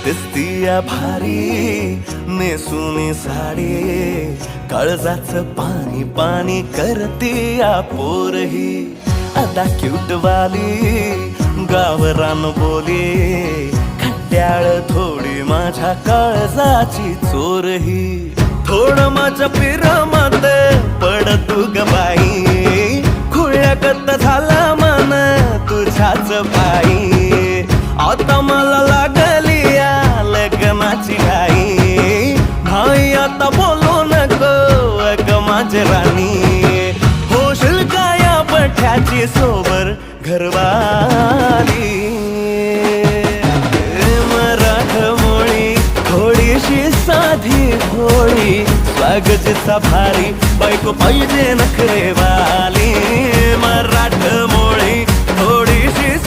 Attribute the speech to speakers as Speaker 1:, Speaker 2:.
Speaker 1: दिसतीया भारी नेसूनी साडी, काळजाचं पाणी पाणी करतीया पोरही. आता क्यूट वाली गावरान बोली, खट्याळ थोडी माझ्या काळजाची चोरही. थोडं माझ्या पिरामात पड तू ग बाई, खुळ्यागत झाला मन तुझ्याच पायी. आता मला लागली या लग्नाची घाई, भाई आता बोलू नको अग माझी राणी. होशील का या पठ्याची सोबर घरवाली. मराठमोळी थोडीशी साधी भोळी, स्वागताचा भारी बायको पाहिजे नखरेवाली. मराठमोळी